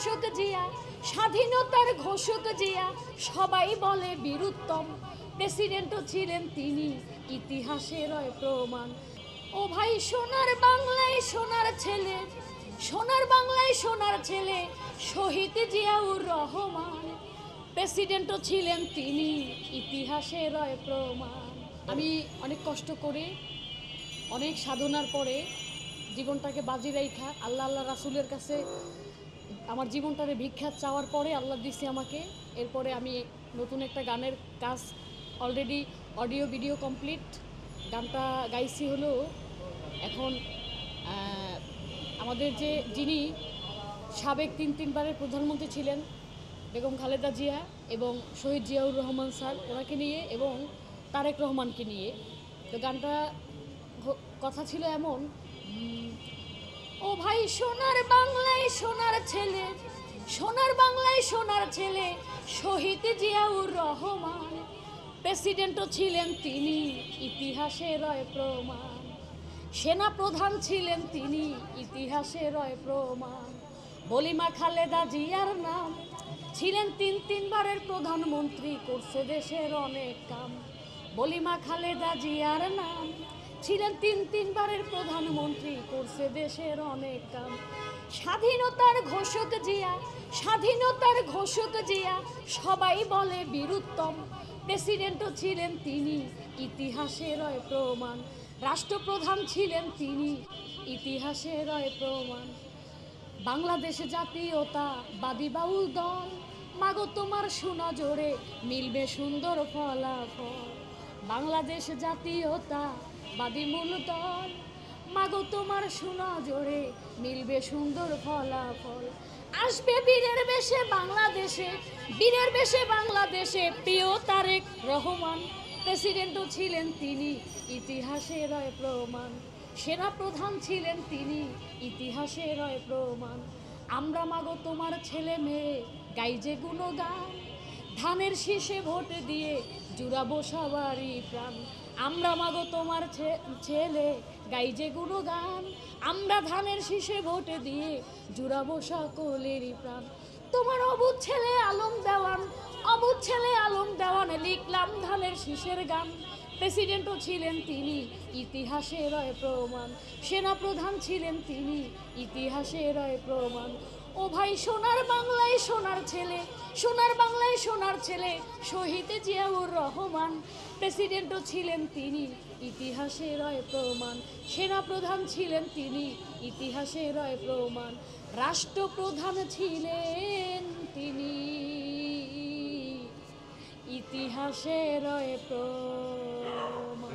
ঘোষক জিয়া, স্বাধীনতার ঘোষক জিয়া, সবাই বলে বীরুত্তম, প্রেসিডেন্টও ছিলেন তিনি, ইতিহাসের প্রমাণ। ও ভাই সোনার বাংলায় সোনার ছেলে, সোনার বাংলায় সোনার ছেলে, শহীদ জিয়াউর রহমান, প্রেসিডেন্টও ছিলেন তিনি, ইতিহাসের প্রমাণ। আমি অনেক কষ্ট করে, অনেক সাধনার পরে জীবনটাকে বাজি রাইখা আল্লাহ রাসূলের কাছে আমার জীবনটারে ভিক্ষা চাওয়ার পরে আল্লাহ দিছে আমাকে। এরপরে আমি নতুন একটা গানের কাজ অলরেডি অডিও ভিডিও কমপ্লিট। গানটা গাইছি হলো এখন আমাদের যিনি সাবেক তিনবারের প্রধানমন্ত্রী ছিলেন বেগম খালেদা জিয়া এবং শহীদ জিয়াউর রহমান স্যার, ওনাকে নিয়ে এবং তারেক রহমানকে নিয়ে। তো গানটা কথা ছিল এমন, ও ভাই সোনার বাংলায় সোনার ছেলে, সোনার বাংলায় সোনার ছেলে, শহীদ জিয়াউর রহমান, প্রেসিডেন্টও ছিলেন তিনি, ইতিহাসের প্রমাণ। সেনা প্রধান ছিলেন তিনি, ইতিহাসের প্রমাণ। বলিমা খালেদা জিয়ার নাম, ছিলেন তিনবারের প্রধানমন্ত্রী, করছে দেশের অনেক কাম। বলিমা খালেদা জিয়ার নাম, ছিলেন তিনবারের প্রধানমন্ত্রী, করছে দেশের অনেক কাম। স্বাধীনতার ঘোষক জিয়া, স্বাধীনতার ঘোষক জিয়া, সবাই বলে বীরুত্তম, প্রেসিডেন্টও ছিলেন তিনি, ইতিহাসের প্রমাণ। রাষ্ট্রপ্রধান ছিলেন তিনি, ইতিহাসের প্রমাণ। বাংলাদেশ জাতীয়তাবাদী বাউল দল, মাগো তোমার সুনজরে মিলবে সুন্দর ফলাফল। বাংলাদেশ জাতীয়তাবাদী মূল দল, মাগো তোমার সুনজরে মিলবে সুন্দর ফলাফল। আসবে বীরের বেশে বাংলাদেশে, বীরের বেশে বাংলাদেশে, প্রিয় তারেক রহমান, প্রেসিডেন্টও ছিলেন তিনি, ইতিহাসের প্রমাণ। সেনা প্রধান ছিলেন তিনি, ইতিহাসের প্রমাণ। আমরা মাগো তোমার ছেলে মেয়ে, গাই যে গুণগান, ধানের শীষে ভোট দিয়ে জুড়াবো সবারই প্রাণ। আমরা মাগো তোমার ছেলে, গাই যে গুণগান, আমরা ধানের শীষে ভোট দিয়ে জুড়াবো সকলেরই প্রাণ। তোমার অবুধ ছেলে আলম দেওয়ান, অবুধ ছেলে আলম দেওয়ান, লিখলাম ধানের শীষের গান, প্রেসিডেন্টও ছিলেন তিনি, ইতিহাসের প্রমাণ। সেনা প্রধান ছিলেন তিনি, ইতিহাসের প্রমাণ। ও ভাই সোনার বাংলায় সোনার ছেলে, সোনার বাংলায় সোনার ছেলে, শহীদ জিয়াউর রহমান, প্রেসিডেন্টও ছিলেন তিনি, ইতিহাসের প্রমাণ। সেনা প্রধান ছিলেন তিনি, ইতিহাসের প্রমাণ। রাষ্ট্রপ্রধান ছিলেন তিনি, ইতিহাসের প্রমাণ।